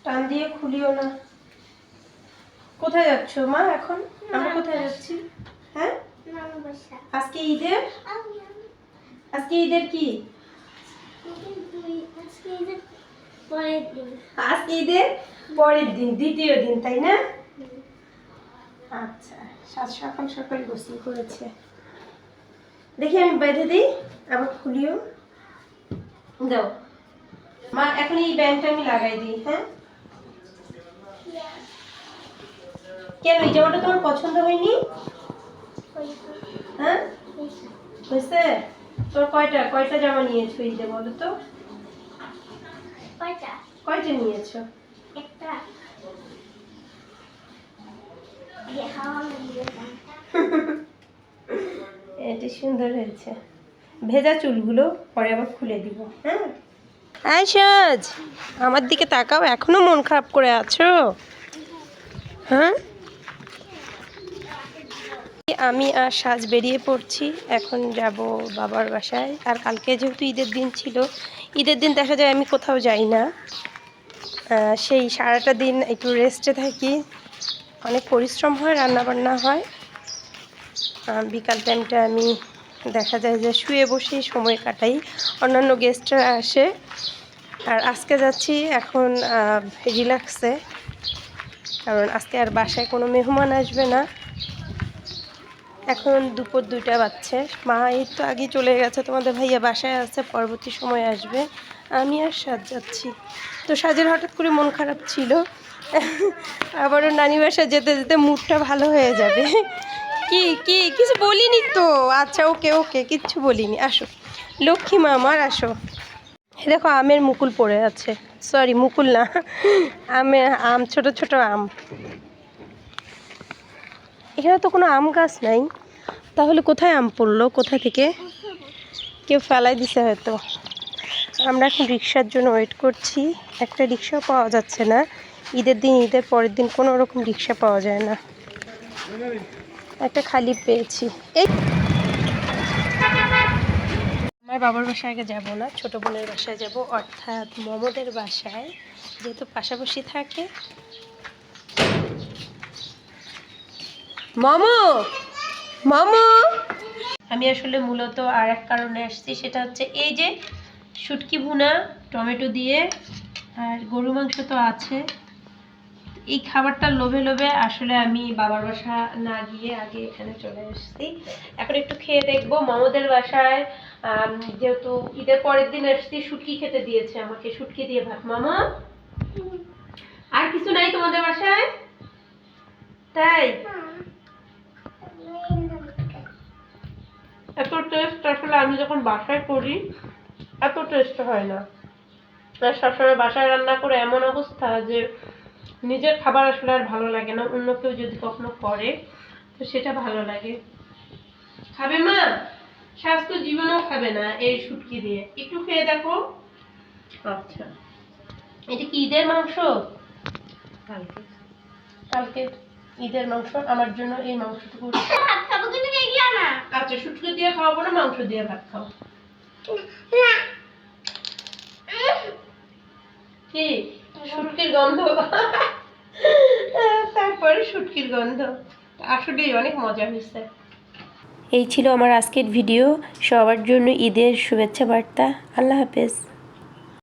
টান দিয়ে খুলিও না। কোথায় যাচ্ছ মা এখন? আমরা কোথায় যাচ্ছি? হ্যাঁ, আজকে ঈদের কি? আজকে ঈদের পরের দিন, দ্বিতীয় দিন, তাই না? আচ্ছা, সকাল সকাল গোসল করেছে। দেখি আমি বেঁধে দিই, আবার খুলিও দাও মা। এখন এই ব্যান্ডটা আমি লাগাই দিই। হ্যাঁ, কেন এই জামাটা তোমার পছন্দ হয়নি? হ্যাঁ হয়েছে। তোর কয়টা জামা নিয়েছো ঈদে বলো তো? কয়টা নিয়েছো? একটা। এটা সুন্দর হয়েছে। ভেজা চুলগুলো পরে আবার খুলে দিব। হ্যাঁ, আয়সাজ আমার দিকে তাকাও, এখনো মন খারাপ করে আছো? হ্যাঁ, আমি আর সাজ বেরিয়ে পড়ছি। এখন যাব বাবার বাসায়। আর কালকে যেহেতু ঈদের দিন ছিল, ঈদের দিন দেখা যায় আমি কোথাও যাই না, সেই সারাটা দিন একটু রেস্টে থাকি। অনেক পরিশ্রম হয়, রান্নাবান্না হয়। বিকাল টাইমটা আমি দেখা যায় যে শুয়ে বসেই সময় কাটাই, অন্যান্য গেস্টরা আসে। আর আজকে যাচ্ছি এখন রিল্যাক্সে, কারণ আজকে আর বাসায় কোনো মেহমান আসবে না। এখন দুপুর 2টা বাজছে। মা এই তো আগে চলে গেছে, তোমাদের ভাইয়া বাসায় আছে, পরবর্তী সময় আসবে। আমি আর সাজ যাচ্ছি। তো সাজের হঠাৎ করে মন খারাপ ছিল, আবারও নানি বাসায় যেতে যেতে মুডটা ভালো হয়ে যাবে। কি কি কিছু বলিনি তো? আচ্ছা, ওকে ওকে, কিচ্ছু বলিনি। আসো লক্ষ্মী মা আমার, আসো। দেখো আমের মুকুল পড়ে আছে, সরি মুকুল না, আম, ছোট ছোট আম। এখানে তো কোনো আম গাছ নাই, তাহলে কোথায় আম পড়লো? কোথা থেকে কেউ ফেলাই দিছে হয়তো। আমরা এখন রিক্সার জন্য ওয়েট করছি। একটা রিক্সাও পাওয়া যাচ্ছে না। ঈদের দিন, ঈদের পরের দিন কোনো রকম রিক্সা পাওয়া যায় না। একটা খালি পেয়েছি। এই আমার বাবার বাসায় আগে যাবো না, ছোটো বোনের বাসায় যাব, অর্থাৎ মমদের বাসায়, যেহেতু পাশাপাশি থাকে। মামু, মামু, আমি আসলে মূলত আর এক কারণে আসছি, সেটা হচ্ছে এই যে শুটকি ভুনা টমেটো দিয়ে, আর গরু মাংস তো আছে। এই খাবারটার লোভে লোভে আসলে আমি বাবার বাসা না গিয়ে আগে এখানে চলে এসেছি। এখন একটু খেয়ে দেখবো মামাদের বাসায়। যেহেতু ঈদের পরের দিন এসেছি, শুটকি খেতে দিয়েছে আমাকে, শুটকি দিয়ে ভাত। মামা, আর কিছু নাই তোমাদের বাসায়? তাই এত টেস্ট আসলে আমি যখন বাসায় করি এত টেস্ট হয় না। সবসময় বাসায় রান্না করে এমন অবস্থা যে নিজের খাবার আসলে আর ভালো লাগে না, অন্য কেউ যদি কখনো করে তো সেটা ভালো লাগে। খাবে মা? স্বাস্থ্য জীবনেও খাবে না এই শুটকি দিয়ে, একটু খেয়ে দেখো। আচ্ছা, এটা কি ঈদের মাংস? কালকে ঈদের মাংস, আমার জন্য এই মাংসটুকু। আচ্ছা, শুটকি দিয়ে খাওয়াবো না, মাংস দিয়ে ভাত খাও। কি শুটকির গন্ধ? তারপরে শুটকির গন্ধ আসলেই অনেক মজা হয়েছে। এই ছিল আমার আজকের ভিডিও। সবার জন্য ঈদের শুভেচ্ছা বার্তা। আল্লাহ হাফেজ।